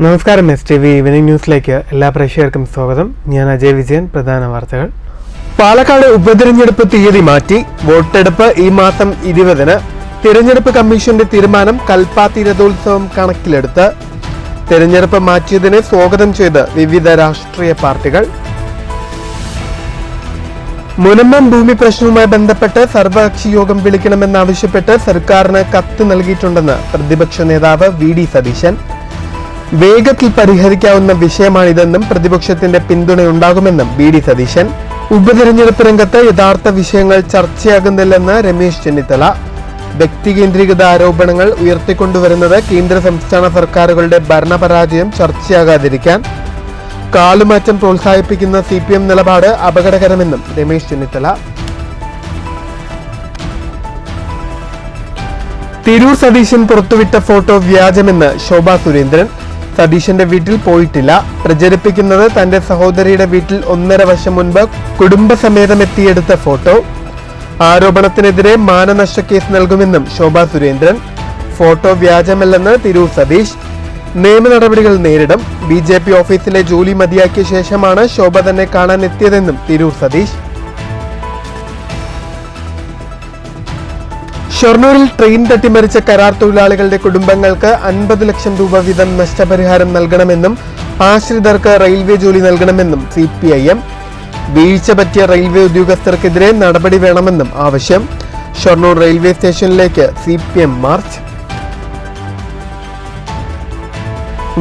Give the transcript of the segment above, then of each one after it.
നമസ്കാരം STV evening ന്യൂസിലേക്ക് എല്ലാ പ്രേക്ഷകർക്കും സ്വാഗതം. ഞാൻ അജയ് വിജയൻ. പ്രധാന വാർത്തകൾ. പാലക്കാട് ഉപതെരഞ്ഞെടുപ്പ് തീയതി മാറ്റി. വോട്ടെടുപ്പ് ഈ മാസം 20-ന്. തിരഞ്ഞെടുപ്പ് കമ്മീഷന്റെ തീരുമാനം കൽപ്പാത്തി രഥോത്സവം കണക്കിലെടുത്ത്. തിരഞ്ഞെടുപ്പ് മാറ്റിയതിനെ സ്വാഗതം ചെയ്ത് വിവിധ രാഷ്ട്രീയ പാർട്ടികൾ. മുനമ്പം ഭൂമി പ്രശ്നവുമായി ബന്ധപ്പെട്ട് സർവകക്ഷി യോഗം വിളിക്കണമെന്നാവശ്യപ്പെട്ട് സർക്കാരിന് കത്ത് നൽകിയിട്ടുണ്ടെന്ന് പ്രതിപക്ഷ നേതാവ് VD സതീശൻ. വേഗത്തിൽ പരിഹരിക്കാവുന്ന വിഷയമാണിതെന്നും പ്രതിപക്ഷത്തിന്റെ പിന്തുണയുണ്ടാകുമെന്നും VD സതീശൻ. ഉപതെരഞ്ഞെടുപ്പ് രംഗത്ത് യഥാർത്ഥ വിഷയങ്ങൾ ചർച്ചയാകുന്നില്ലെന്ന് രമേശ് ചെന്നിത്തല. വ്യക്തികേന്ദ്രീകൃത ആരോപണങ്ങൾ ഉയർത്തിക്കൊണ്ടുവരുന്നത് കേന്ദ്ര സംസ്ഥാന സർക്കാരുകളുടെ ഭരണപരാജയം ചർച്ചയാകാതിരിക്കാൻ കാലുമാറ്റം പ്രോത്സാഹിപ്പിക്കുന്ന CPM നിലപാട് അപകടകരമെന്നും രമേശ് ചെന്നിത്തല. തിരൂർ സതീശൻ പുറത്തുവിട്ട ഫോട്ടോ വ്യാജമെന്ന് ശോഭാ സുരേന്ദ്രൻ. സതീശന്റെ വീട്ടിൽ പോയിട്ടില്ല. പ്രചരിപ്പിക്കുന്നത് തന്റെ സഹോദരിയുടെ വീട്ടിൽ 1.5 വർഷം മുൻപ് കുടുംബസമേതം എത്തിയെടുത്ത ഫോട്ടോ. ആരോപണത്തിനെതിരെ മാനനഷ്ട കേസ് നൽകുമെന്നും ശോഭാ സുരേന്ദ്രൻ. ഫോട്ടോ വ്യാജമല്ലെന്ന് തിരൂർ സതീഷ്. നിയമ നടപടികൾ നേരിടും. BJP ഓഫീസിലെ ജോലി മതിയാക്കിയ ശേഷമാണ് ശോഭ തന്നെ കാണാൻ എത്തിയതെന്നും തിരൂർ സതീഷ്. ഷൊർണൂരിൽ ട്രെയിൻ തട്ടിമറിച്ച കരാർ തൊഴിലാളികളുടെ കുടുംബങ്ങൾക്ക് 50 ലക്ഷം രൂപ വീതം നഷ്ടപരിഹാരം നൽകണമെന്നും ആശ്രിതർക്ക് റെയിൽവേ ജോലി നൽകണമെന്നും CPIM. വീഴ്ച പറ്റിയ റെയിൽവേ ഉദ്യോഗസ്ഥർക്കെതിരെ നടപടി വേണമെന്നും ആവശ്യം. ഷൊർണൂർ റെയിൽവേ സ്റ്റേഷനിലേക്ക് CPM മാർച്ച്.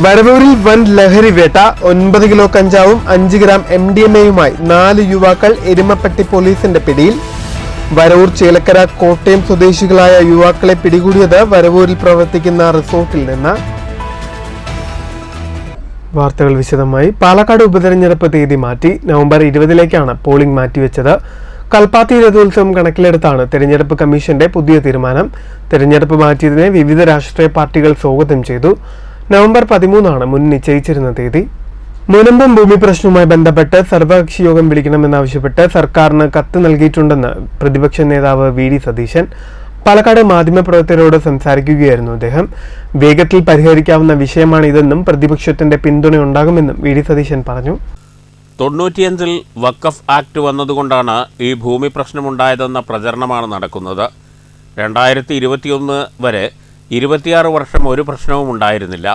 വരവൂരിൽ വൻ ലഹരി വേട്ട. 9 കിലോ കഞ്ചാവും 5 ഗ്രാം MDMA-യുമായി 4 യുവാക്കൾ എരുമപ്പെട്ടി പോലീസിന്റെ പിടിയിൽ. വരവൂർ ചേലക്കര കോട്ടയം സ്വദേശികളായ യുവാക്കളെ പിടികൂടിയത് വരവൂരിൽ പ്രവർത്തിക്കുന്ന റിസോർട്ടിൽ നിന്ന്. വാർത്തകൾ വിശദമായി. പാലക്കാട് ഉപതെരഞ്ഞെടുപ്പ് തീയതി മാറ്റി. നവംബർ 20-ലേക്കാണ് പോളിംഗ് മാറ്റിവെച്ചത്. കൽപ്പാത്തി രഥോത്സവം കണക്കിലെടുത്താണ് തെരഞ്ഞെടുപ്പ് കമ്മീഷന്റെ പുതിയ തീരുമാനം. തെരഞ്ഞെടുപ്പ് മാറ്റിയതിനെ വിവിധ രാഷ്ട്രീയ പാർട്ടികൾ സ്വാഗതം ചെയ്തു. നവംബർ 13-ആണ് മുൻ നിശ്ചയിച്ചിരുന്ന തീയതി. മുനമ്പം ഭൂമി പ്രശ്നവുമായി ബന്ധപ്പെട്ട് സർവകക്ഷി യോഗം വിളിക്കണമെന്നാവശ്യപ്പെട്ട് സർക്കാരിന് കത്ത് നൽകിയിട്ടുണ്ടെന്ന് പ്രതിപക്ഷ നേതാവ് VD സതീശൻ. പാലക്കാട് മാധ്യമപ്രവർത്തകരോട് സംസാരിക്കുകയായിരുന്നു അദ്ദേഹം. വേഗത്തിൽ പരിഹരിക്കാവുന്ന വിഷയമാണിതെന്നും പ്രതിപക്ഷത്തിന്റെ പിന്തുണയുണ്ടാകുമെന്നും VD സതീശൻ പറഞ്ഞു. 95-ൽ വഖഫ് ആക്ട് വന്നതുകൊണ്ടാണ് ഈ ഭൂമി പ്രശ്നമുണ്ടായതെന്ന പ്രചരണമാണ് നടക്കുന്നത്. 2021 വരെ 26 വർഷം ഒരു പ്രശ്നവും ഉണ്ടായിരുന്നില്ല.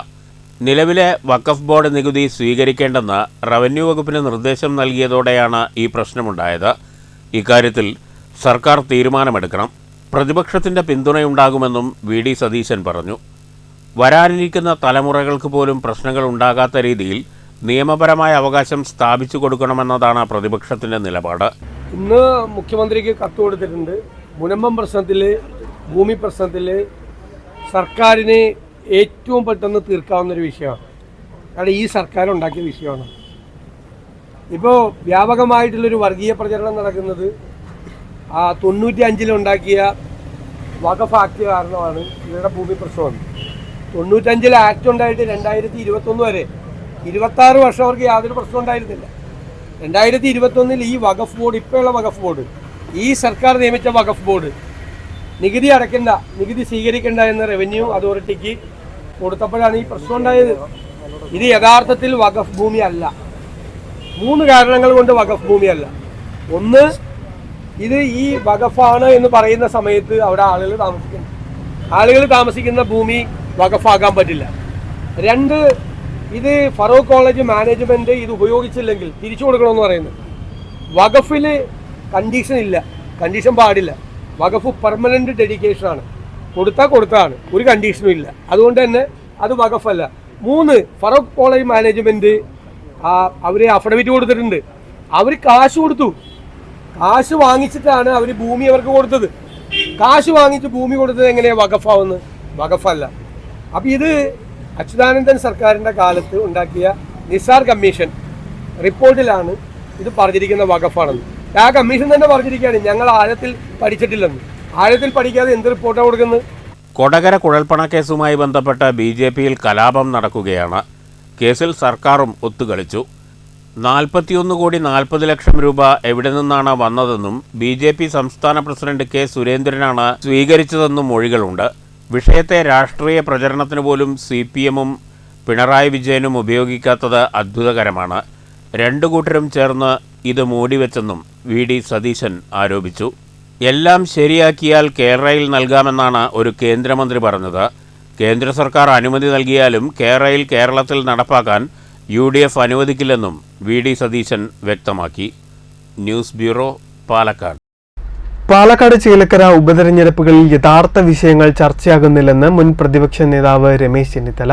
നിലവിലെ വഖഫ് ബോർഡ് നികുതി സ്വീകരിക്കേണ്ടെന്ന് റവന്യൂ വകുപ്പിന് നിർദ്ദേശം നൽകിയതോടെയാണ് ഈ പ്രശ്നമുണ്ടായത്. ഇക്കാര്യത്തിൽ സർക്കാർ തീരുമാനമെടുക്കണം. പ്രതിപക്ഷത്തിൻ്റെ പിന്തുണയുണ്ടാകുമെന്നും VD സതീശൻ പറഞ്ഞു. വരാനിരിക്കുന്ന തലമുറകൾക്ക് പോലും പ്രശ്നങ്ങൾ ഉണ്ടാകാത്ത രീതിയിൽ നിയമപരമായ അവകാശം സ്ഥാപിച്ചു കൊടുക്കണമെന്നതാണ് പ്രതിപക്ഷത്തിൻ്റെ നിലപാട്. ഇന്ന് മുഖ്യമന്ത്രിക്ക് കത്ത് കൊടുത്തിട്ടുണ്ട്. മുനമ്പം പ്രശ്നത്തിൽ, ഭൂമി പ്രശ്നത്തിൽ സർക്കാരിന് ഏറ്റവും പെട്ടെന്ന് തീർക്കാവുന്നൊരു വിഷയമാണ്. കാരണം ഈ സർക്കാർ ഉണ്ടാക്കിയ വിഷയമാണ്. ഇപ്പോൾ വ്യാപകമായിട്ടുള്ളൊരു വർഗീയ പ്രചരണം നടക്കുന്നത് 95-ൽ ഉണ്ടാക്കിയ വഖഫ് ആക്ട് കാരണമാണ് ഇവരുടെ ഭൂമി പ്രശ്നം. 95-ൽ ആക്ട് ഉണ്ടായിട്ട് 2021 വരെ 26 വർഷം അവർക്ക് യാതൊരു പ്രശ്നം ഉണ്ടായിരുന്നില്ല. 2021-ൽ ഈ വഖഫ് ബോർഡ്, ഇപ്പോഴുള്ള വഖഫ് ബോർഡ്, ഈ സർക്കാർ നിയമിച്ച വഖഫ് ബോർഡ് നികുതി അടയ്ക്കണ്ട, നികുതി സ്വീകരിക്കേണ്ട എന്ന റവന്യൂ അതോറിറ്റിക്ക് കൊടുത്തപ്പോഴാണ് ഈ പ്രശ്നം ഉണ്ടായത്. ഇത് യഥാർത്ഥത്തിൽ വഖഫ് ഭൂമി അല്ല. 3 കാരണങ്ങൾ കൊണ്ട് വഖഫ് ഭൂമി അല്ല. ഒന്ന്, ഇത് ഈ വഖഫാണ് എന്ന് പറയുന്ന സമയത്ത് അവിടെ ആളുകൾ താമസിക്കുന്ന ഭൂമി വഖഫാക്കാൻ പറ്റില്ല. 2, ഇത് ഫറൂഖ് കോളേജ് മാനേജ്മെന്റ് ഇത് ഉപയോഗിച്ചില്ലെങ്കിൽ തിരിച്ചു കൊടുക്കണമെന്ന് പറയുന്നത്. വഖഫിൽ കണ്ടീഷൻ ഇല്ല, കണ്ടീഷൻ പാടില്ല. വഖഫ് പെർമനന്റ് ഡെഡിക്കേഷനാണ്. കൊടുത്താണ്, ഒരു കണ്ടീഷനും ഇല്ല. അതുകൊണ്ട് തന്നെ അത് വഖഫല്ല. 3, ഫറൂഖ് കോളേജ് മാനേജ്മെന്റ് അവർ അഫിഡവിറ്റ് കൊടുത്തിട്ടുണ്ട്. അവർ കാശ് കൊടുത്തു. കാശ് വാങ്ങിച്ചിട്ടാണ് അവർ ഭൂമി അവർക്ക് കൊടുത്തത്. കാശ് വാങ്ങിച്ച് ഭൂമി കൊടുത്തത് എങ്ങനെയാണ് വഖഫാവുന്നത്? വഖഫല്ല. അപ്പം ഇത് അച്യുതാനന്ദൻ സർക്കാരിൻ്റെ കാലത്ത് ഉണ്ടാക്കിയ നിസാർ കമ്മീഷൻ റിപ്പോർട്ടിലാണ് ഇത് പറഞ്ഞിരിക്കുന്ന വഖഫാണെന്ന്. ആ കമ്മീഷൻ തന്നെ പറഞ്ഞിരിക്കുകയാണ് ഞങ്ങൾ ആഴത്തിൽ പഠിച്ചിട്ടില്ലെന്ന്. ആഴത്തിൽ പഠിക്കാതെ എന്ത് റിപ്പോർട്ടാണ് കൊടുക്കുന്നത്? കൊടകര കുഴൽപ്പണ കേസുമായി ബന്ധപ്പെട്ട് BJPയിൽ കലാപം നടക്കുകയാണ്. കേസിൽ സർക്കാരും ഒത്തുകളിച്ചു. 41.40 കോടി രൂപ എവിടെ നിന്നാണ് വന്നതെന്നും BJP സംസ്ഥാന പ്രസിഡന്റ് K. സുരേന്ദ്രനാണ് സ്വീകരിച്ചതെന്നും മൊഴികളുണ്ട്. വിഷയത്തെ രാഷ്ട്രീയ പ്രചരണത്തിന് പോലും CPM-ഉം പിണറായി വിജയനും ഉപയോഗിക്കാത്തത് അത്ഭുതകരമാണ്. രണ്ടു കൂട്ടരും ചേർന്ന് ഇത് മൂടിവെച്ചെന്നും വി ഡി സതീശൻ ആരോപിച്ചു. എല്ലാം ശരിയാക്കിയാൽ കെയർ നൽകാമെന്നാണ് ഒരു കേന്ദ്രമന്ത്രി പറഞ്ഞത്. കേന്ദ്ര സർക്കാർ അനുമതി നൽകിയാലും കെയർ കേരളത്തിൽ നടപ്പാക്കാൻ UDF അനുവദിക്കില്ലെന്നും വി ഡി സതീശൻ വ്യക്തമാക്കി. News bureau, Palakkad. പാലക്കാട് ചേലക്കര ഉപതെരഞ്ഞെടുപ്പുകളിൽ യഥാർത്ഥ വിഷയങ്ങൾ ചർച്ചയാകുന്നില്ലെന്ന് മുൻ പ്രതിപക്ഷ നേതാവ് രമേശ് ചെന്നിത്തല.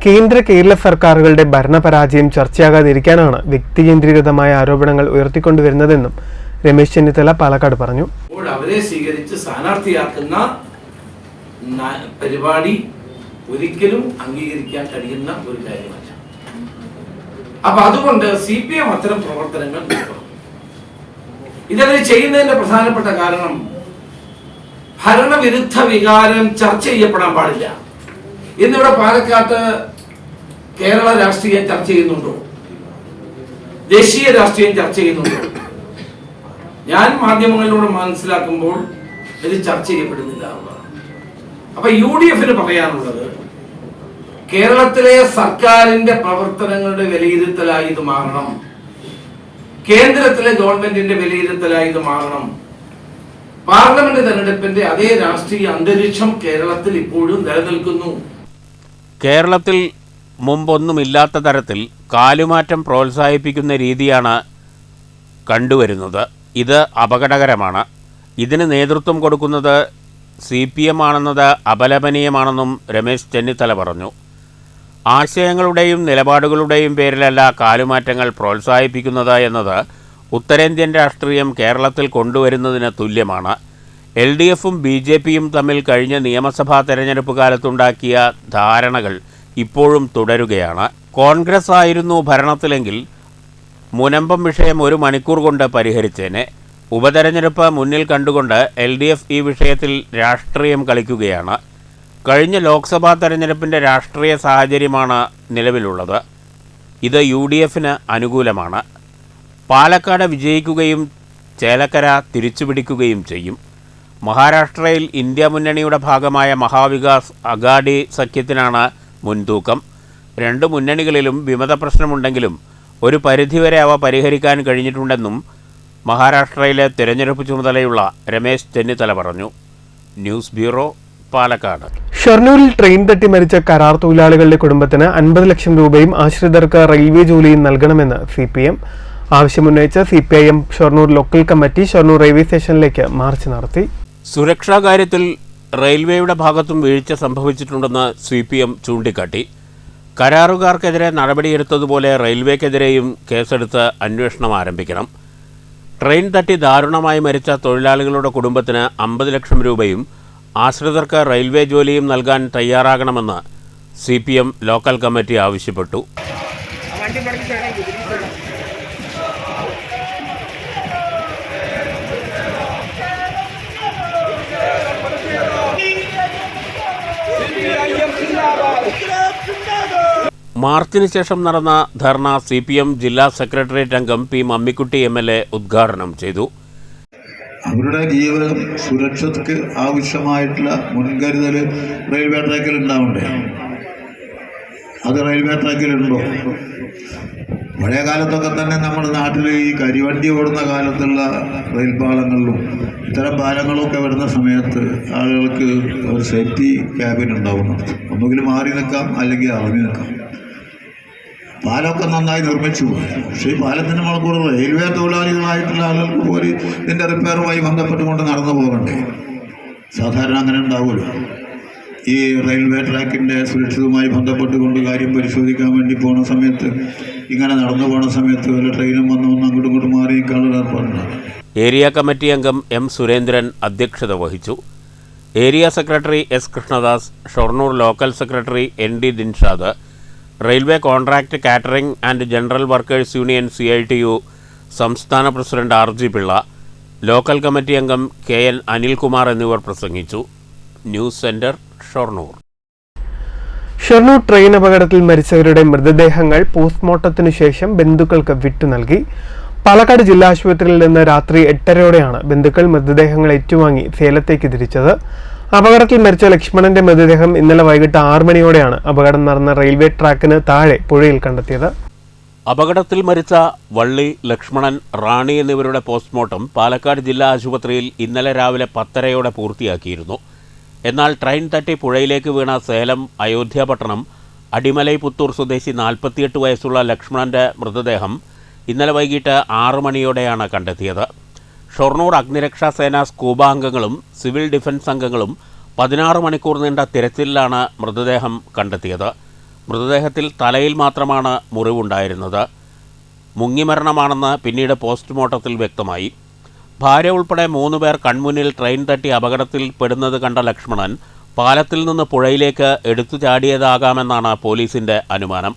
കേരള സർക്കാരുകളുടെ ഭരണപരാജയം ചർച്ചയാകാതിരിക്കാനാണ് വ്യക്തികേന്ദ്രീകൃതമായ ആരോപണങ്ങൾ ഉയർത്തിക്കൊണ്ടുവരുന്നതെന്നും രമേശ് ചെന്നിത്തല പാലക്കാട് പറഞ്ഞു. അവരെ സ്വീകരിച്ച് സ്ഥാനാർത്ഥിയാക്കുന്ന പരിപാടി ഒരിക്കലും അംഗീകരിക്കാൻ കഴിയുന്ന ഒരു കാര്യമല്ല. അപ്പൊ അതുകൊണ്ട് CPM അത്തരം പ്രവർത്തനങ്ങൾ നടത്തണം. ഇതവർ ചെയ്യുന്നതിന്റെ പ്രധാനപ്പെട്ട കാരണം ഭരണവിരുദ്ധ വികാരം ചർച്ച ചെയ്യപ്പെടാൻ പാടില്ല. ഇന്നിവിടെ പാലക്കാട്ട് കേരള രാഷ്ട്രീയം ചർച്ച ചെയ്യുന്നുണ്ടോ? ദേശീയ രാഷ്ട്രീയം ചർച്ച ചെയ്യുന്നുണ്ടോ? ഞാൻ മാധ്യമങ്ങളിലൂടെ മനസ്സിലാക്കുമ്പോൾ ഇത് ചർച്ച ചെയ്യപ്പെടുന്നില്ല. അപ്പൊ UDFന് പറയാനുള്ളത് കേരളത്തിലെ സർക്കാരിന്റെ പ്രവർത്തനങ്ങളുടെ വിലയിരുത്തലായി ഇത് മാറണം. കേന്ദ്രത്തിലെ ഗവൺമെന്റിന്റെ വിലയിരുത്തലായി ഇത് മാറണം. പാർലമെന്റ് തെരഞ്ഞെടുപ്പിന്റെ അതേ രാഷ്ട്രീയ അന്തരീക്ഷം കേരളത്തിൽ ഇപ്പോഴും നിലനിൽക്കുന്നു. കേരളത്തിൽ മുമ്പൊന്നുമില്ലാത്ത തരത്തിൽ കാലുമാറ്റം പ്രോത്സാഹിപ്പിക്കുന്ന രീതിയാണ് കണ്ടുവരുന്നത്. ഇത് അപകടകരമാണ്. ഇതിന് നേതൃത്വം കൊടുക്കുന്നത് CPM ആണെന്നത് അപലപനീയമാണെന്നും രമേശ് ചെന്നിത്തല പറഞ്ഞു. ആശയങ്ങളുടെയും നിലപാടുകളുടെയും പേരിലല്ല കാലുമാറ്റങ്ങൾ പ്രോത്സാഹിപ്പിക്കുന്നത് എന്നത് ഉത്തരേന്ത്യൻ രാഷ്ട്രീയം കേരളത്തിൽ കൊണ്ടുവരുന്നതിന് തുല്യമാണ്. LDFും BJPയും തമ്മിൽ കഴിഞ്ഞ നിയമസഭാ തെരഞ്ഞെടുപ്പ് കാലത്തുണ്ടാക്കിയ ധാരണകൾ ഇപ്പോഴും തുടരുകയാണ്. കോൺഗ്രസ് ആയിരുന്നു ഭരണത്തിലെങ്കിൽ മുനമ്പം വിഷയം 1 മണിക്കൂർ കൊണ്ട് പരിഹരിച്ചേനെ. ഉപതെരഞ്ഞെടുപ്പ് മുന്നിൽ കണ്ടുകൊണ്ട് LDF ഈ വിഷയത്തിൽ രാഷ്ട്രീയം കളിക്കുകയാണ്. കഴിഞ്ഞ ലോക്സഭാ തെരഞ്ഞെടുപ്പിൻ്റെ രാഷ്ട്രീയ സാഹചര്യമാണ് നിലവിലുള്ളത്. ഇത് UDFന് അനുകൂലമാണ്. പാലക്കാട് വിജയിക്കുകയും ചേലക്കര തിരിച്ചുപിടിക്കുകയും ചെയ്യും. മഹാരാഷ്ട്രയിൽ ഇന്ത്യ മുന്നണിയുടെ ഭാഗമായ മഹാവികാസ് അഗാഡി സഖ്യത്തിനാണ് മുൻതൂക്കം. 2 മുന്നണികളിലും വിമത പ്രശ്നമുണ്ടെങ്കിലും ഒരു പരിധിവരെ അവ പരിഹരിക്കാൻ കഴിഞ്ഞിട്ടുണ്ടെന്നും മഹാരാഷ്ട്രയിലെ തിരഞ്ഞെടുപ്പ് ചുമതലയുള്ള രമേശ് ചെന്നിത്തല പറഞ്ഞു. News bureau, Palakkad. ഷൊർണൂരിൽ ട്രെയിൻ തട്ടി മരിച്ച കരാർ തൊഴിലാളികളുടെ കുടുംബത്തിന് 50 ലക്ഷം രൂപയും ആശ്രിതർക്ക് റെയിൽവേ ജോലിയും നൽകണമെന്ന് CPM. ആവശ്യമുന്നയിച്ച് CPIM Shoranur local committee Shoranur railway സ്റ്റേഷനിലേക്ക് മാർച്ച് നടത്തി. സുരക്ഷാ കാര്യത്തിൽ റെയിൽവേയുടെ ഭാഗത്തും വീഴ്ച സംഭവിച്ചിട്ടുണ്ടെന്ന് CPM ചൂണ്ടിക്കാട്ടി. കരാറുകാർക്കെതിരെ നടപടിയെടുത്തതുപോലെ റെയിൽവേക്കെതിരെയും കേസെടുത്ത് അന്വേഷണം ആരംഭിക്കണം. ട്രെയിൻ തട്ടി ദാരുണമായി മരിച്ച തൊഴിലാളികളുടെ കുടുംബത്തിന് 50 ലക്ഷം രൂപയും ആശ്രിതർക്ക് റെയിൽവേ ജോലിയും നൽകാൻ തയ്യാറാകണമെന്ന് CPM ലോക്കൽ കമ്മിറ്റി ആവശ്യപ്പെട്ടു. മാർച്ചിന് ശേഷം നടന്ന ധർണ CPM ജില്ലാ സെക്രട്ടേറിയറ്റ് അംഗം P. മമ്മിക്കുട്ടി MLA ഉദ്ഘാടനം ചെയ്തു. അവരുടെ ജീവനും സുരക്ഷയ്ക്ക് ആവശ്യമായിട്ടുള്ള മുൻകരുതൽ റെയിൽവേ ട്രാക്കിൽ ഉണ്ടാവണ്ടേ? അത് റെയിൽവേ ട്രാക്കിലുണ്ടോ? പഴയ കാലത്തൊക്കെ തന്നെ നമ്മുടെ നാട്ടിൽ ഈ കരിവണ്ടി ഓടുന്ന കാലത്തുള്ള റെയിൽ പാലങ്ങളിലും ഇത്തരം പാലങ്ങളൊക്കെ വരുന്ന സമയത്ത് ആളുകൾക്ക് ഒരു സേഫ്റ്റി ക്യാബിൻ ഉണ്ടാവുന്നുണ്ട്. ഒന്നുകിൽ മാറി നിൽക്കാം, അല്ലെങ്കിൽ ഇറങ്ങി നിൽക്കാം. പാലമൊക്കെ നന്നായി നിർമ്മിച്ചു പോയി. പക്ഷേ ഈ പാലത്തിൻ്റെ മുകളിൽ റെയിൽവേ തൊഴിലാളികളായിട്ടുള്ള ആളുകൾക്ക് പോലും ഇതിൻ്റെ റിപ്പയറുമായി ബന്ധപ്പെട്ടുകൊണ്ട് നടന്നു പോകണ്ടേ? സാധാരണ അങ്ങനെ ഉണ്ടാവുമല്ലോ. ഈ റെയിൽവേ ട്രാക്കിൻ്റെ സുരക്ഷിതവുമായി ബന്ധപ്പെട്ടുകൊണ്ട് കാര്യം പരിശോധിക്കാൻ വേണ്ടി പോണ സമയത്ത്, ഇങ്ങനെ നടന്നു പോണ സമയത്ത് വല്ല ട്രെയിനും വന്ന് അങ്ങോട്ടും ഇങ്ങോട്ടും മാറി നിൽക്കാനുള്ള ഏർപ്പാടുണ്ടാകും. ഏരിയ കമ്മിറ്റി അംഗം M. സുരേന്ദ്രൻ അധ്യക്ഷത വഹിച്ചു. Area secretary S. Krishnadas, Shoranur local secretary ND Dinshad, railway contract catering and general workers union CITU സംസ്ഥാന president RG Pillai, local committee അംഗം KN അനിൽകുമാർ എന്നിവർ പ്രസംഗിച്ചു. News centre, Shoranur. Shoranur train അപകടത്തിൽ മരിച്ചവരുടെ മൃതദേഹങ്ങൾ പോസ്റ്റ്മോർട്ടത്തിനു ശേഷം ബന്ധുക്കൾക്ക് വിട്ടു നൽകി. പാലക്കാട് ജില്ലാ ആശുപത്രിയിൽ നിന്ന് രാത്രി 8:30യോടെയാണ് ബന്ധുക്കൾ മൃതദേഹങ്ങൾ ഏറ്റുവാങ്ങി സേലത്തേക്ക് തിരിച്ചത്. അപകടത്തിൽ മരിച്ച ലക്ഷ്മണന്റെ മൃതദേഹം ഇന്നലെ വൈകിട്ട് 6 മണിയോടെയാണ് അപകടം നടന്ന റെയിൽവേ ട്രാക്കിന് താഴെ പുഴയിൽ കണ്ടെത്തിയത്. അപകടത്തിൽ മരിച്ച വള്ളി, ലക്ഷ്മണൻ, റാണി എന്നിവരുടെ പോസ്റ്റ്മോർട്ടം പാലക്കാട് ജില്ലാ ആശുപത്രിയിൽ ഇന്നലെ രാവിലെ 10:30 പൂർത്തിയാക്കിയിരുന്നു. എന്നാൽ ട്രെയിൻ തട്ടി പുഴയിലേക്ക് വീണ സേലം അയോധ്യാപട്ടണം അടിമലൈ പുത്തൂർ സ്വദേശി 48 വയസ്സുള്ള ലക്ഷ്മണന്റെ മൃതദേഹം ഇന്നലെ വൈകിട്ട് 6 മണിയോടെയാണ് കണ്ടെത്തിയത്. ഷൊർണൂർ അഗ്നിരക്ഷാസേന സ്കൂബ അംഗങ്ങളും സിവിൽ ഡിഫൻസ് അംഗങ്ങളും 16 മണിക്കൂർ നീണ്ട തിരച്ചിലിലാണ് മൃതദേഹം കണ്ടെത്തിയത്. മൃതദേഹത്തിൽ തലയിൽ മാത്രമാണ് മുറിവുണ്ടായിരുന്നത്. മുങ്ങിമരണമാണെന്ന് പിന്നീട് പോസ്റ്റ്മോർട്ടത്തിൽ വ്യക്തമായി. ഭാര്യ ഉൾപ്പെടെ 3 പേർ കൺമുന്നിൽ ട്രെയിൻ തട്ടി അപകടത്തിൽ പെടുന്നത് കണ്ട ലക്ഷ്മണൻ പാലത്തിൽ നിന്ന് പുഴയിലേക്ക് എടുത്തു ചാടിയതാകാമെന്നാണ് പോലീസിന്റെ അനുമാനം.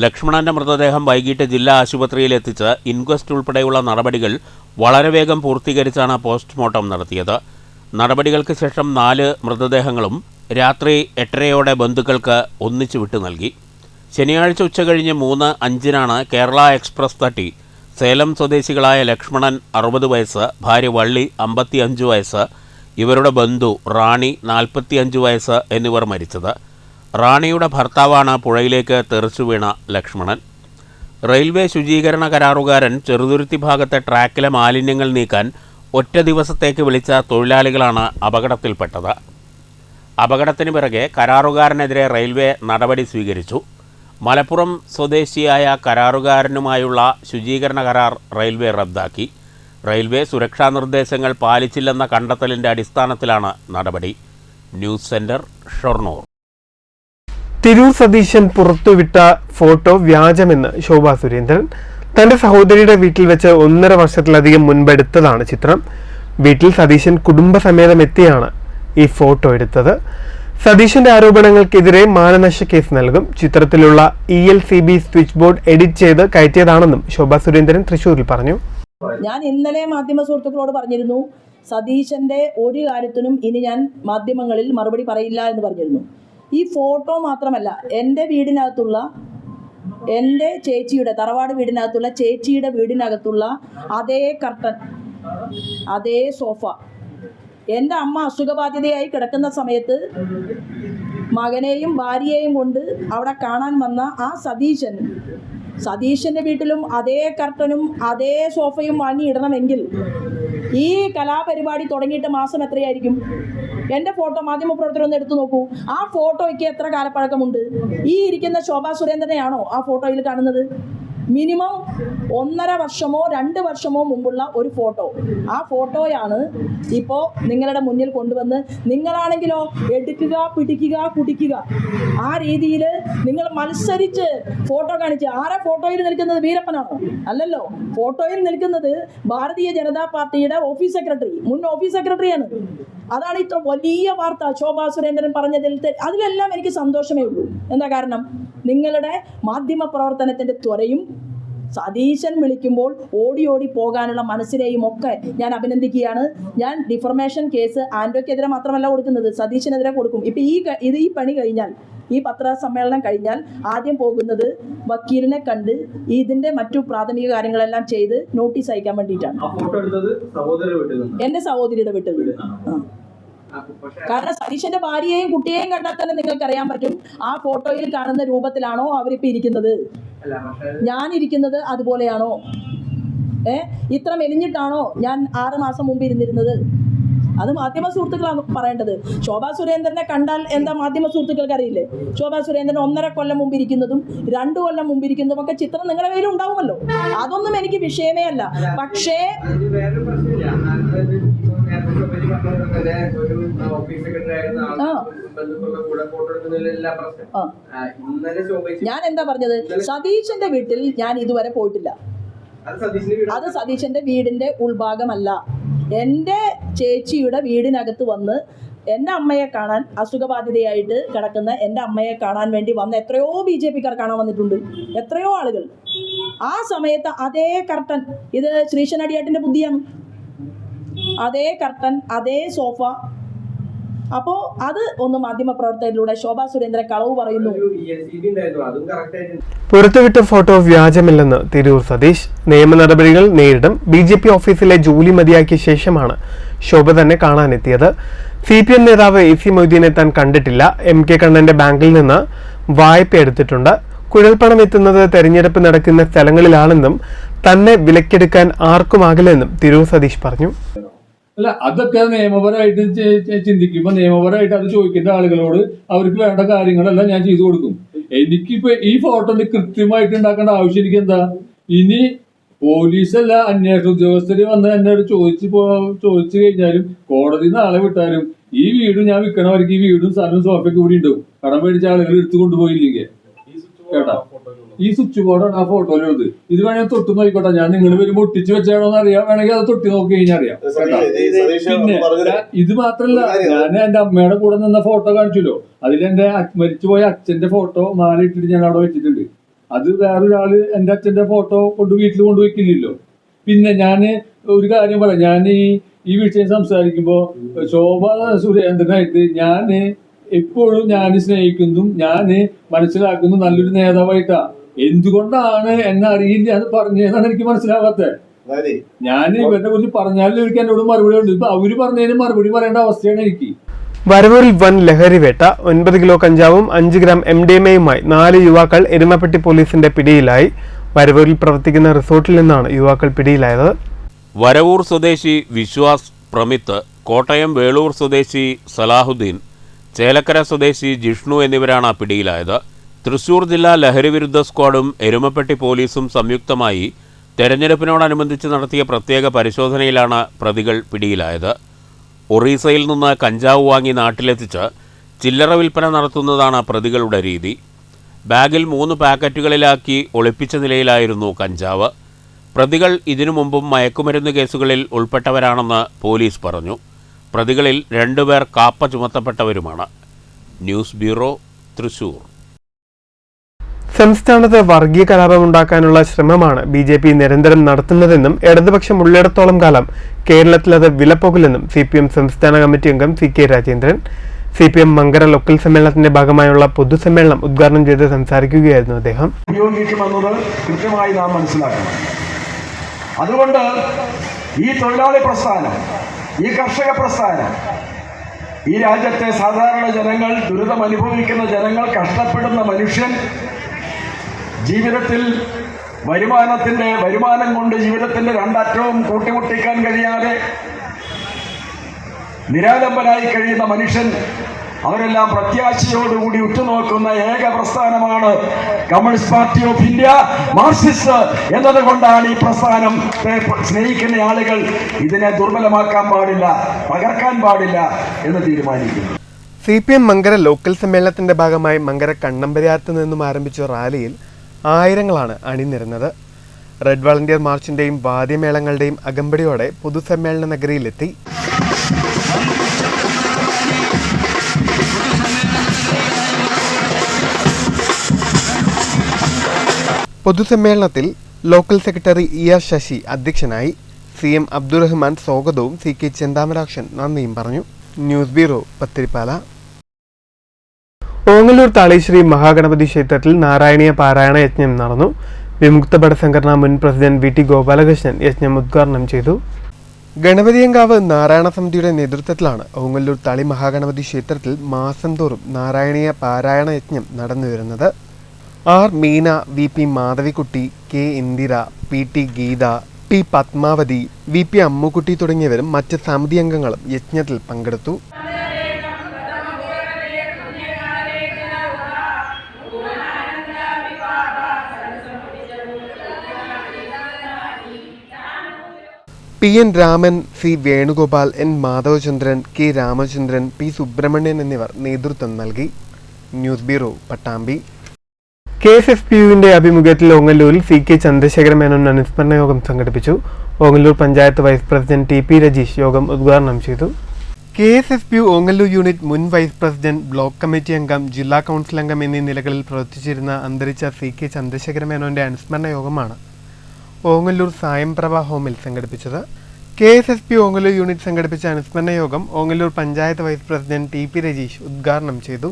ലക്ഷ്മണന്റെ മൃതദേഹം വൈകിട്ട് ജില്ലാ ആശുപത്രിയിൽ എത്തിച്ച് ഇൻക്വസ്റ്റ് ഉൾപ്പെടെയുള്ള നടപടികൾ വളരെ വേഗം പൂർത്തീകരിച്ചാണ് പോസ്റ്റ്മോർട്ടം നടത്തിയത്. നടപടികൾക്ക് ശേഷം 4 മൃതദേഹങ്ങളും രാത്രി 8:30 ബന്ധുക്കൾക്ക് ഒന്നിച്ചു വിട്ടു നൽകി. ശനിയാഴ്ച ഉച്ചകഴിഞ്ഞ് 3:05 കേരള എക്സ്പ്രസ് തട്ടി സേലം സ്വദേശികളായ ലക്ഷ്മണൻ 60 വയസ്സ്, ഭാര്യ വള്ളി 55 വയസ്സ്, ഇവരുടെ ബന്ധു റാണി 45 വയസ്സ് എന്നിവർ മരിച്ചത്. റാണിയുടെ ഭർത്താവാണ് പുഴയിലേക്ക് തെറിച്ചു വീണ ലക്ഷ്മണൻ. റെയിൽവേ ശുചീകരണ കരാറുകാരൻ ചെറുതുരുത്തി ഭാഗത്തെ ട്രാക്കിലെ മാലിന്യങ്ങൾ നീക്കാൻ ഒറ്റ ദിവസത്തേക്ക് വിളിച്ച തൊഴിലാളികളാണ് അപകടത്തിൽപ്പെട്ടത്. അപകടത്തിന് പിറകെ കരാറുകാരനെതിരെ റെയിൽവേ നടപടി സ്വീകരിച്ചു. മലപ്പുറം സ്വദേശിയായ കരാറുകാരനുമായുള്ള ശുചീകരണ കരാർ റെയിൽവേ റദ്ദാക്കി. റെയിൽവേ സുരക്ഷാ നിർദ്ദേശങ്ങൾ പാലിച്ചില്ലെന്ന കണ്ടെത്തലിൻ്റെ അടിസ്ഥാനത്തിലാണ് നടപടി. News centre, Shoranur. തിരൂർ സതീശൻ പുറത്തുവിട്ട ഫോട്ടോ വ്യാജമെന്ന് ശോഭാ സുരേന്ദ്രൻ. തന്റെ സഹോദരിയുടെ വീട്ടിൽ വെച്ച് 1.5 വർഷത്തിലധികം മുൻപെടുത്തതാണ് ചിത്രം. വീട്ടിൽ സതീശൻ കുടുംബസമേതം എത്തിയാണ് ഈ ഫോട്ടോ എടുത്തത്. സതീശന്റെ ആരോപണങ്ങൾക്കെതിരെ മാനനഷ്ട കേസ് നൽകും. ചിത്രത്തിലുള്ള ELCB സ്വിച്ച് ബോർഡ് എഡിറ്റ് ചെയ്ത് കയറ്റിയതാണെന്നും ശോഭാ സുരേന്ദ്രൻ തൃശ്ശൂരിൽ പറഞ്ഞു. ഞാൻ ഇന്നലെ മാധ്യമ സുഹൃത്തുക്കളോട് പറഞ്ഞിരുന്നു, സതീശന്റെ ഒരു കാര്യത്തിനും ഇനി ഞാൻ മാധ്യമങ്ങളിൽ മറുപടി പറയില്ല എന്ന് പറഞ്ഞിരുന്നു. ഈ ഫോട്ടോ മാത്രമല്ല, എൻ്റെ വീടിനകത്തുള്ള, എൻ്റെ ചേച്ചിയുടെ തറവാട് വീടിനകത്തുള്ള ചേച്ചിയുടെ വീടിനകത്തുള്ള അതേ കർട്ടൻ, അതേ സോഫ, എൻ്റെ അമ്മ അസുഖബാധിതയായി കിടക്കുന്ന സമയത്ത് മകനെയും ഭാര്യയെയും കൊണ്ട് അവിടെ കാണാൻ വന്ന ആ സതീശൻ്റെ വീട്ടിലും അതേ കർട്ടനും അതേ സോഫയും വാങ്ങിയിടണമെങ്കിൽ ഈ കലാപരിപാടി തുടങ്ങിയിട്ട് മാസം എത്രയായിരിക്കും? എൻ്റെ ഫോട്ടോ മാധ്യമപ്രവർത്തകർ ഒന്ന് എടുത്തു നോക്കൂ. ആ ഫോട്ടോയ്ക്ക് എത്ര കാലപ്പഴക്കമുണ്ട്? ഈ ഇരിക്കുന്ന ശോഭാ സുരേന്ദ്രനെയാണോ ആ ഫോട്ടോയിൽ കാണുന്നത്? മിനിമം 1.5 വർഷമോ 2 വർഷമോ മുമ്പുള്ള ഒരു ഫോട്ടോ. ആ ഫോട്ടോയാണ് ഇപ്പോൾ നിങ്ങളുടെ മുന്നിൽ കൊണ്ടുവന്ന്, നിങ്ങളാണെങ്കിലോ എടുക്കുക, പിടിക്കുക, കുടിക്കുക, ആ രീതിയിൽ നിങ്ങൾ മത്സരിച്ച് ഫോട്ടോ കാണിച്ച്. ആരാ ഫോട്ടോയിൽ നിൽക്കുന്നത്? വീരപ്പനാണോ? അല്ലല്ലോ. ഫോട്ടോയിൽ നിൽക്കുന്നത് ഭാരതീയ ജനതാ പാർട്ടിയുടെ ഓഫീസ് സെക്രട്ടറി, മുൻ ഓഫീസ് സെക്രട്ടറിയാണ്. അതാണ് ഇത്ര വലിയ വാർത്ത ശോഭാ സുരേന്ദ്രൻ പറഞ്ഞതിൽ. അതിലെല്ലാം എനിക്ക് സന്തോഷമേ ഉള്ളൂ. എന്താ കാരണം? നിങ്ങളുടെ മാധ്യമ പ്രവർത്തനത്തിൻ്റെ ത്വരയും സതീശൻ വിളിക്കുമ്പോൾ ഓടി ഓടി പോകാനുള്ള മനസ്സിനെയും ഒക്കെ ഞാൻ അഭിനന്ദിക്കുകയാണ്. ഞാൻ ഡിഫർമേഷൻ കേസ് ആൻഡോയ്ക്കെതിരെ മാത്രമല്ല കൊടുക്കുന്നത്, സതീശനെതിരെ കൊടുക്കും. ഇപ്പം ഈ പണി കഴിഞ്ഞാൽ, ഈ പത്രസമ്മേളനം കഴിഞ്ഞാൽ ആദ്യം പോകുന്നത് വക്കീലിനെ കണ്ട് ഇതിൻ്റെ മറ്റു പ്രാഥമിക കാര്യങ്ങളെല്ലാം ചെയ്ത് നോട്ടീസ് അയക്കാൻ വേണ്ടിയിട്ടാണ്. എൻ്റെ സഹോദരിയുടെ വീട്ടിൽ കാരണം സതീശന്റെ ഭാര്യയെയും കുട്ടിയെയും കണ്ടാൽ തന്നെ നിങ്ങൾക്ക് അറിയാൻ പറ്റും ആ ഫോട്ടോയിൽ കാണുന്ന രൂപത്തിലാണോ അവരിപ്പോൾ ഇരിക്കുന്നത്, ഞാൻ ഇരിക്കുന്നത് അതുപോലെയാണോ, ഇത്ര മെലിഞ്ഞിട്ടാണോ ഞാൻ 6 മാസം മുമ്പ് ഇരുന്നിരുന്നത്? അത് മാധ്യമ സുഹൃത്തുക്കളാണ് പറയേണ്ടത്. ശോഭാ സുരേന്ദ്രനെ കണ്ടാൽ എന്താ മാധ്യമ സുഹൃത്തുക്കൾക്ക് അറിയില്ലേ? ശോഭാ സുരേന്ദ്രൻ 1.5 കൊല്ലം മുമ്പ് ഇരിക്കുന്നതും 2 കൊല്ലം മുമ്പ് ഇരിക്കുന്നതും ഒക്കെ ചിത്രം നിങ്ങളുടെ കയ്യിൽ ഉണ്ടാവുമല്ലോ. അതൊന്നും എനിക്ക് വിഷയമേ അല്ല. പക്ഷേ ഞാൻ എന്താ പറഞ്ഞത്? സതീശന്റെ വീട്ടിൽ ഞാൻ ഇതുവരെ പോയിട്ടില്ല. അത് സതീശന്റെ വീടിന്റെ ഉൾഭാഗമല്ല. എൻ്റെ ചേച്ചിയുടെ വീടിനകത്ത് വന്ന് എൻ്റെ അമ്മയെ കാണാൻ, അസുഖബാധിതയായിട്ട് കിടക്കുന്ന എൻ്റെ അമ്മയെ കാണാൻ വേണ്ടി വന്ന എത്രയോ BJP-ക്കാർ കാണാൻ വന്നിട്ടുണ്ട്, എത്രയോ ആളുകൾ. ആ സമയത്ത് അതേ കർട്ടൻ, ഇത് ശ്രീശൻ അടിയാട്ടിൻ്റെ ബുദ്ധിയാണ്, അതേ കർട്ടൻ, അതേ സോഫ. അപ്പോൾ അത് ഒന്ന് മാധ്യമപ്രവർത്തകരിലൂടെ ശോഭാ സുരേന്ദ്രൻ കളവ് പറയുന്നു. പുറത്തുവിട്ട ഫോട്ടോ വ്യാജമില്ലെന്ന് തിരൂർ സതീഷ്. നിയമ നടപടികൾ നേരിടും. BJP ഓഫീസിലെ ജോലി മതിയാക്കിയ ശേഷമാണ് ശോഭ തന്നെ കാണാനെത്തിയത്. CPM നേതാവ് AC മൊയ്തീനെ താൻ കണ്ടിട്ടില്ല. MK കണ്ണന്റെ ബാങ്കിൽ നിന്ന് വായ്പ എടുത്തിട്ടുണ്ട്. കുഴൽപ്പണം എത്തുന്നത് തെരഞ്ഞെടുപ്പ് നടക്കുന്ന സ്ഥലങ്ങളിലാണെന്നും തന്നെ വിലക്കെടുക്കാൻ ആർക്കുമാകില്ലെന്നും തിരൂർ സതീഷ് പറഞ്ഞു. അല്ല, അതൊക്കെ നിയമപരമായിട്ട് ചിന്തിക്കുമ്പോൾ നിയമപരമായിട്ട് അത് ചോദിക്കേണ്ട ആളുകളോട് അവർക്ക് വേണ്ട കാര്യങ്ങളെല്ലാം ഞാൻ ചെയ്തു കൊടുക്കും. എനിക്കിപ്പോ ഈ ഫോട്ടോ കൃത്യമായിട്ട് ഉണ്ടാക്കേണ്ട ആവശ്യം എനിക്ക് എന്താ? ഇനി പോലീസല്ല അന്വേഷണ ഉദ്യോഗസ്ഥര് വന്ന് എന്നോട് ചോദിച്ചു കഴിഞ്ഞാലും കോടതിയിൽ നിന്ന് ആളെ വിട്ടാലും ഈ വീടും ഞാൻ വിൽക്കണവർക്ക് ഈ വീടും സ്ഥലവും സോഫയൊക്കെ കൂടി ഉണ്ടാവും. കടം മേടിച്ച ആളുകൾ എടുത്തു കൊണ്ടുപോയില്ലെങ്കിൽ കേട്ടാ. ഈ സ്വിച്ച് ബോർഡാണ് ആ ഫോട്ടോയിലുള്ളത്. ഇത് വേണമെങ്കിൽ തൊട്ട് നോക്കിക്കോട്ടെ. ഞാൻ നിങ്ങൾ വരുമ്പോൾ ഒട്ടിച്ച് വെച്ചാണോന്ന് അറിയാം. വേണമെങ്കിൽ അത് തൊട്ടി നോക്കി കഴിഞ്ഞാൽ അറിയാം കേട്ടാ. പിന്നെ ഇത് മാത്രല്ല, ഞാൻ എന്റെ അമ്മയുടെ കൂടെ നിന്ന ഫോട്ടോ കാണിച്ചല്ലോ. അതിലെന്റെ മരിച്ചുപോയ അച്ഛന്റെ ഫോട്ടോ മാല ഇട്ടിട്ട് ഞാൻ അവിടെ വെച്ചിട്ടുണ്ട്. അത് വേറൊരാള് എന്റെ അച്ഛന്റെ ഫോട്ടോ വീട്ടിൽ കൊണ്ടുവയ്ക്കില്ലല്ലോ. പിന്നെ ഞാൻ ഒരു കാര്യം പറയാം. ഞാൻ ഈ വിഷയം സംസാരിക്കുമ്പോ ശോഭ സുരേന്ദ്രനായിട്ട് ഞാൻ എപ്പോഴും ഞാൻ സ്നേഹിക്കുന്നതും ഞാൻ മനസ്സിലാക്കുന്നു നല്ലൊരു നേതാവായിട്ടാ. എന്തുകൊണ്ടാണ് എന്നെ അറിയില്ല എന്ന് പറഞ്ഞതാണ് എനിക്ക് മനസ്സിലാവാത്തത്. ഞാൻ ഇവരെ കുറിച്ച് പറഞ്ഞാലും എനിക്ക് എന്നോട് മറുപടി ഉണ്ട്. ഇപ്പൊ അവര് പറഞ്ഞതിന് മറുപടി പറയേണ്ട അവസ്ഥയാണ് എനിക്ക്. വരവൂരിൽ വൻ ലഹരിവേട്ട. 9 കിലോ കഞ്ചാവും 5 ഗ്രാം MDMAയുമായി 4 യുവാക്കൾ എരുമപ്പെട്ടി പോലീസിന്റെ പിടിയിലായി. വരവൂരിൽ പ്രവർത്തിക്കുന്ന റിസോർട്ടിൽ നിന്നാണ് യുവാക്കൾ പിടിയിലായത്. വരവൂർ സ്വദേശി വിശ്വാസ് പ്രമിത്ത്, കോട്ടയം വേളൂർ സ്വദേശി സലാഹുദ്ദീൻ, ചേലക്കര സ്വദേശി ജിഷ്ണു എന്നിവരാണ് പിടിയിലായത്. തൃശൂർ ജില്ലാ ലഹരിവിരുദ്ധ സ്ക്വാഡും എരുമപ്പെട്ടി പോലീസും സംയുക്തമായി തെരഞ്ഞെടുപ്പിനോടനുബന്ധിച്ച് നടത്തിയ പ്രത്യേക പരിശോധനയിലാണ് പ്രതികൾ പിടിയിലായത്. ഒറീസയിൽ നിന്ന് കഞ്ചാവ് വാങ്ങി നാട്ടിലെത്തിച്ച് ചില്ലറ വിൽപ്പന നടത്തുന്നതാണ് പ്രതികളുടെ രീതി. ബാഗിൽ 3 പാക്കറ്റുകളിലാക്കി ഒളിപ്പിച്ച നിലയിലായിരുന്നു കഞ്ചാവ്. പ്രതികൾ ഇതിനു മുമ്പും മയക്കുമരുന്ന് കേസുകളിൽ ഉൾപ്പെട്ടവരാണെന്ന് പോലീസ് പറഞ്ഞു. പ്രതികളിൽ 2 പേർ കാപ്പ ചുമത്തപ്പെട്ടവരുമാണ്. News bureau, Thrissur. സംസ്ഥാനത്ത് വർഗീയ കലാപമുണ്ടാക്കാനുള്ള ശ്രമമാണ് BJP നിരന്തരം നടത്തുന്നതെന്നും ഇടതുപക്ഷം ഉള്ളിടത്തോളം കാലം കേരളത്തിൽ അത് വിലപ്പോകില്ലെന്നും CPM സംസ്ഥാന കമ്മിറ്റി അംഗം CK Rajendran. CPM Mankara local സമ്മേളനത്തിന്റെ ഭാഗമായുള്ള പൊതുസമ്മേളനം ഉദ്ഘാടനം ചെയ്ത് സംസാരിക്കുകയായിരുന്നു അദ്ദേഹം. ഉപയോഗിക്കുമെന്നത് കൃത്യമായി നാം മനസ്സിലാക്കണം. അതുകൊണ്ട് ഈ തൊഴിലാളി പ്രസ്ഥാനം, ഈ കർഷക പ്രസ്ഥാനം, ഈ രാജ്യത്തെ സാധാരണ ജനങ്ങൾ, ദുരിതം അനുഭവിക്കുന്ന ജനങ്ങൾ, കഷ്ടപ്പെടുന്ന മനുഷ്യൻ, ജീവിതത്തിൽ വരുമാനം കൊണ്ട് ജീവിതത്തിന്റെ രണ്ടറ്റവും കൂട്ടിമുട്ടിക്കാൻ കഴിയാതെ നിരാലംബനായി കഴിയുന്ന മനുഷ്യൻ, അവരെല്ലാം പ്രത്യാശയോടുകൂടി ഉറ്റുനോക്കുന്ന ഏക പ്രസ്ഥാനമാണ് communist party of India, Marxist എന്നതുകൊണ്ടാണ് ഈ പ്രസ്ഥാനം സ്നേഹിക്കുന്ന ആളുകൾ ഇതിനെ ദുർബലമാക്കാൻ പാടില്ല, തകർക്കാൻ പാടില്ല എന്ന് തീരുമാനിക്കുന്നു. CPM മങ്കര ലോക്കൽ സമ്മേളനത്തിന്റെ ഭാഗമായി മങ്കര കണ്ണമ്പരിയാരത്ത് നിന്നും ആരംഭിച്ച റാലിയിൽ ആയിരങ്ങളാണ് അണിനിരന്നത്. റെഡ് വളണ്ടിയർ മാർച്ചിന്റെയും വാദ്യമേളങ്ങളുടെയും അകമ്പടിയോടെ പൊതുസമ്മേളന നഗരിയിലെത്തി. പൊതുസമ്മേളനത്തിൽ ലോക്കൽ സെക്രട്ടറി ER ശശി അധ്യക്ഷനായി. CM അബ്ദുറഹ്മാൻ സ്വാഗതവും CK ചെന്താമരാക്ഷൻ നന്ദിയും പറഞ്ഞു. News bureau, Pathirippala. ഓങ്ങല്ലൂർ താളീശ്രീ മഹാഗണപതി ക്ഷേത്രത്തിൽ നാരായണീയ പാരായണ യജ്ഞം നടന്നു. വിമുക്ത ഭട സംഘടന മുൻ പ്രസിഡന്റ് VT ഗോപാലകൃഷ്ണൻ യജ്ഞം ഉദ്ഘാടനം ചെയ്തു. ഗണപതിയങ്കാവ് നാരായണ സമിതിയുടെ നേതൃത്വത്തിലാണ് ഓങ്ങല്ലൂർ താളി മഹാഗണപതി ക്ഷേത്രത്തിൽ മാസം തോറും നാരായണീയ പാരായണ യജ്ഞം നടന്നുവരുന്നത്. R Meena, VP Madhavikutty, K Indira, PT Geetha, P Padmavati, VP Ammukutty തുടങ്ങിയവരും മറ്റ് സമിതി അംഗങ്ങളും യജ്ഞത്തിൽ പങ്കെടുത്തു. PN Raman, C Venugopal, N Madhavachandran, K Ramachandran, P Subramanian എന്നിവർ നേതൃത്വം നൽകി. News bureau, Pattambi. KSFPUവിന്റെ ആഭിമുഖ്യത്തിൽ ഓങ്ങല്ലൂരിൽ CK ചന്ദ്രശേഖര മേനോൻ അനുസ്മരണ യോഗം സംഘടിപ്പിച്ചു. Ongallur panchayat vice president TP Rajeesh യോഗം ഉദ്ഘാടനം ചെയ്തു. KSFPU ഓങ്ങല്ലൂർ യൂണിറ്റ് മുൻ വൈസ് പ്രസിഡന്റ്, ബ്ലോക്ക് കമ്മിറ്റി അംഗം, ജില്ലാ കൗൺസിൽ അംഗം എന്നീ നിലകളിൽ പ്രവർത്തിച്ചിരുന്ന അന്തരിച്ച CK ചന്ദ്രശേഖര മേനോന്റെ അനുസ്മരണ യോഗമാണ് ഓങ്ങല്ലൂർ സായംപ്രഭ ഹോമിൽ സംഘടിപ്പിച്ചത്. KSFPU ഓങ്ങല്ലൂർ യൂണിറ്റ് സംഘടിപ്പിച്ച അനുസ്മരണ യോഗം Ongallur panchayat vice president TP Rajeesh ഉദ്ഘാടനം ചെയ്തു.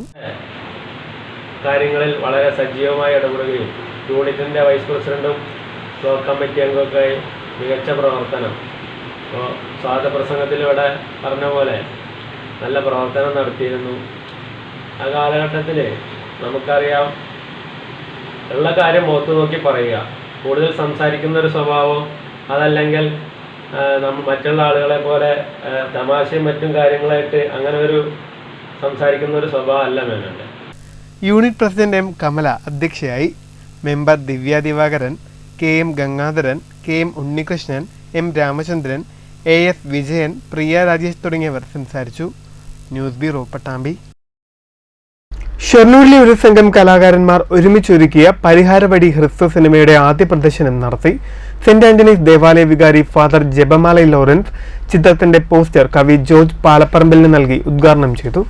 കാര്യങ്ങളിൽ വളരെ സജീവമായി ഇടപെടുകയും യൂണിറ്റിൻ്റെ വൈസ് പ്രസിഡന്റും ബ്ലോക്ക് കമ്മിറ്റി അംഗമൊക്കെ മികച്ച പ്രവർത്തനം. അപ്പോൾ സ്വാഗത പ്രസംഗത്തിൽ ഇവിടെ പറഞ്ഞ പോലെ നല്ല പ്രവർത്തനം നടത്തിയിരുന്നു. ആ കാലഘട്ടത്തിൽ നമുക്കറിയാം, ഉള്ള കാര്യം മുഖത്ത് നോക്കി പറയുക, കൂടുതൽ സംസാരിക്കുന്ന ഒരു സ്വഭാവം, അതല്ലെങ്കിൽ മറ്റുള്ള ആളുകളെ പോലെ തമാശയും മറ്റും കാര്യങ്ങളായിട്ട് അങ്ങനെ ഒരു സംസാരിക്കുന്ന ഒരു സ്വഭാവം അല്ല മേനോൻ്റെ. യൂണിറ്റ് പ്രസിഡന്റ് എം കമല അധ്യക്ഷയായി. Member Divya Divakaran, K M Gangadharan, K M Unnikrishnan, M Ramachandran, AS Vijayan, Priya Rajesh തുടങ്ങിയവർ സംസാരിച്ചു. News bureau, Pattambi. ഷൊർണൂരിലെ ഒരു സംഘം കലാകാരന്മാർ ഒരുമിച്ചൊരുക്കിയ പരിഹാരവടി ഹ്രസ്വ സിനിമയുടെ ആദ്യ പ്രദർശനം നടത്തി. സെന്റ് ആന്റണീസ് ദേവാലയ വികാരി ഫാദർ ജപമാല ലോറൻസ് ചിത്രത്തിന്റെ പോസ്റ്റർ കവി ജോർജ് പാലപ്പറമ്പിലിന് നൽകി ഉദ്ഘാടനം ചെയ്തു.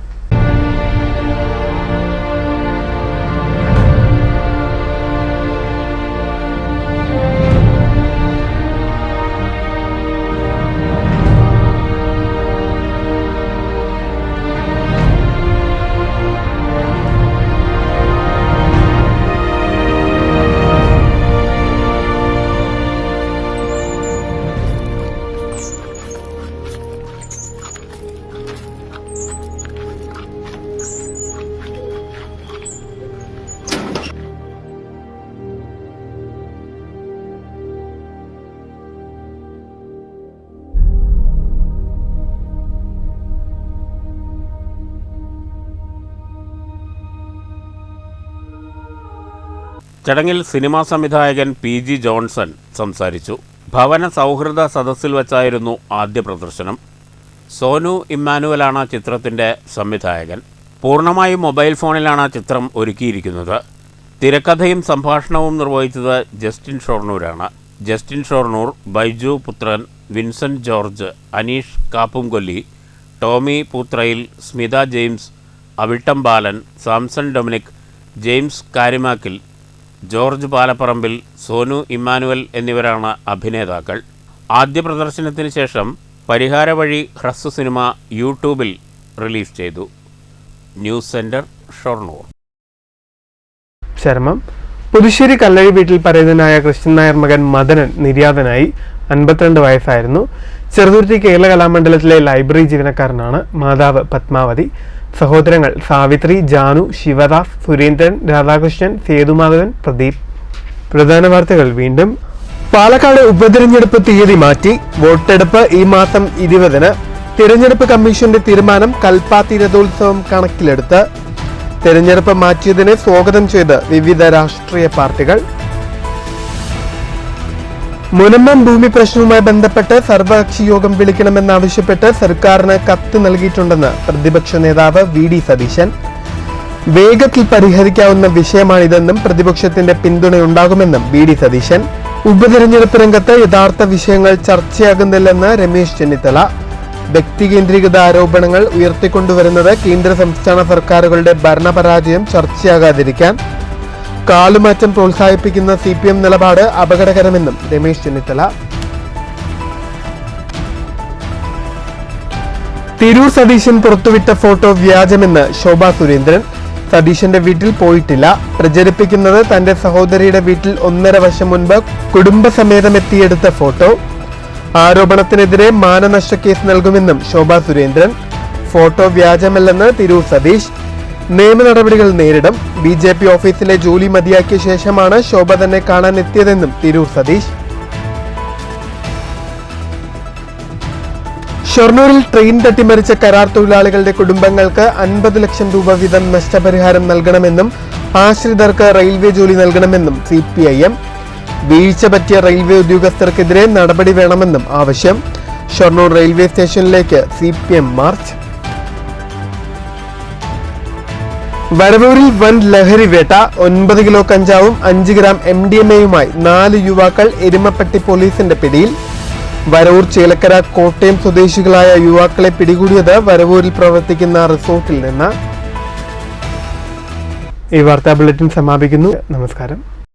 ചടങ്ങിൽ സിനിമാ സംവിധായകൻ PG ജോൺസൺ സംസാരിച്ചു. ഭവന സൗഹൃദ സദസ്സിൽ വച്ചായിരുന്നു ആദ്യ പ്രദർശനം. സോനു ഇമ്മാനുവലാണ് ചിത്രത്തിൻ്റെ സംവിധായകൻ. പൂർണ്ണമായും മൊബൈൽ ഫോണിലാണ് ചിത്രം ഒരുക്കിയിരിക്കുന്നത്. തിരക്കഥയും സംഭാഷണവും നിർവഹിച്ചത് ജസ്റ്റിൻ ഷൊർണൂരാണ്. Justin Shoranur, Baiju Puthran, Vincent George, Aneesh Kappumkolli, Tommy Poothrayil, Smitha James, Avittam Balan, Samson Dominic, James Karimakkil, George Palaparambil, Sonu Emmanuel എന്നിവരാണ് അഭിനേതാക്കൾ. ആദ്യ പ്രദർശനത്തിന് ശേഷം പരിഹാരവഴി ഹ്രസ്വ സിനിമ യൂട്യൂബിൽ റിലീസ് ചെയ്തു. News centre, Shoranur. ചരമം. പുതുശ്ശേരി കല്ലഴി വീട്ടിൽ പരേതനായ കൃഷ്ണൻ നായർ മകൻ മദനൻ നിര്യാതനായി. 52 വയസ്സായിരുന്നു. ചെറുതുരുത്തി കേരള കലാമണ്ഡലത്തിലെ ലൈബ്രറി ജീവനക്കാരനാണ്. മാതാവ് പത്മാവതി. സഹോദരങ്ങൾ സാവിത്രി, ജാനു, ശിവദാസ്, സുരേന്ദ്രൻ, രാധാകൃഷ്ണൻ, സേതുമാധവൻ, പ്രദീപ്. പ്രധാന വാർത്തകൾ വീണ്ടും. പാലക്കാട് ഉപതെരഞ്ഞെടുപ്പ് തീയതി മാറ്റി. വോട്ടെടുപ്പ് ഈ മാസം 20-ന്. തിരഞ്ഞെടുപ്പ് കമ്മീഷന്റെ തീരുമാനം കൽപ്പാത്തി രഥോത്സവം കണക്കിലെടുത്ത്. തെരഞ്ഞെടുപ്പ് മാറ്റിയതിനെ സ്വാഗതം ചെയ്ത് വിവിധ രാഷ്ട്രീയ പാർട്ടികൾ. മുനമ്പം ഭൂമി പ്രശ്നവുമായി ബന്ധപ്പെട്ട് സർവകക്ഷി യോഗം വിളിക്കണമെന്നാവശ്യപ്പെട്ട് സർക്കാരിന് കത്ത് നൽകിയിട്ടുണ്ടെന്ന് പ്രതിപക്ഷ നേതാവ് VD സതീശൻ. വേഗത്തിൽ പരിഹരിക്കാവുന്ന വിഷയമാണിതെന്നും പ്രതിപക്ഷത്തിന്റെ പിന്തുണയുണ്ടാകുമെന്നും VD സതീശൻ. ഉപതെരഞ്ഞെടുപ്പ് രംഗത്ത് യഥാർത്ഥ വിഷയങ്ങൾ ചർച്ചയാകുന്നില്ലെന്ന് രമേശ് ചെന്നിത്തല. വ്യക്തികേന്ദ്രീകൃത ആരോപണങ്ങൾ ഉയർത്തിക്കൊണ്ടുവരുന്നത് കേന്ദ്ര സംസ്ഥാന സർക്കാരുകളുടെ ഭരണപരാജയം ചർച്ചയാകാതിരിക്കാൻ. കാലുമാറ്റം പ്രോത്സാഹിപ്പിക്കുന്ന CPM നിലപാട് അപകടകരമെന്നും രമേശ് ചെന്നിത്തല. തിരൂർ സതീശൻ പുറത്തുവിട്ട ഫോട്ടോ വ്യാജമെന്ന് ശോഭാ സുരേന്ദ്രൻ. സതീശന്റെ വീട്ടിൽ പോയിട്ടില്ല. പ്രചരിപ്പിക്കുന്നത് തന്റെ സഹോദരിയുടെ വീട്ടിൽ 1.5 വർഷം മുൻപ് കുടുംബസമേതം എത്തിയെടുത്ത ഫോട്ടോ. ആരോപണത്തിനെതിരെ മാനനഷ്ട കേസ് നൽകുമെന്നും ശോഭാ സുരേന്ദ്രൻ. ഫോട്ടോ വ്യാജമല്ലെന്ന് തിരൂർ സതീഷ്. നിയമ നടപടികൾ നേരിടും. BJP ഓഫീസിലെ ജോലി മതിയാക്കിയ ശേഷമാണ് ശോഭ തന്നെ കാണാൻ എത്തിയതെന്നും തിരൂർ സതീഷ്. ഷൊർണൂരിൽ ട്രെയിൻ തട്ടിമറിച്ച കരാർ തൊഴിലാളികളുടെ കുടുംബങ്ങൾക്ക് 50 ലക്ഷം രൂപ വീതം നഷ്ടപരിഹാരം നൽകണമെന്നും ആശ്രിതർക്ക് റെയിൽവേ ജോലി നൽകണമെന്നും CPIM. വീഴ്ച പറ്റിയ റെയിൽവേ ഉദ്യോഗസ്ഥർക്കെതിരെ നടപടി വേണമെന്നും ആവശ്യം. ഷൊർണൂർ റെയിൽവേ സ്റ്റേഷനിലേക്ക് CPM മാർച്ച്. വരവൂരിൽ വൻ ലഹരി വേട്ട. 9 കിലോ കഞ്ചാവും 5 ഗ്രാം MDMA-യുമായി 4 യുവാക്കൾ എരുമപ്പെട്ടി പോലീസിന്റെ പിടിയിൽ. വരവൂർ ചേലക്കര കോട്ടയം സ്വദേശികളായ യുവാക്കളെ പിടികൂടിയത് വരവൂരിൽ പ്രവർത്തിക്കുന്ന റിസോർട്ടിൽ നിന്ന്. ഈ വാർത്താ ബുള്ളറ്റിൻ സമാപിക്കുന്നു. നമസ്കാരം.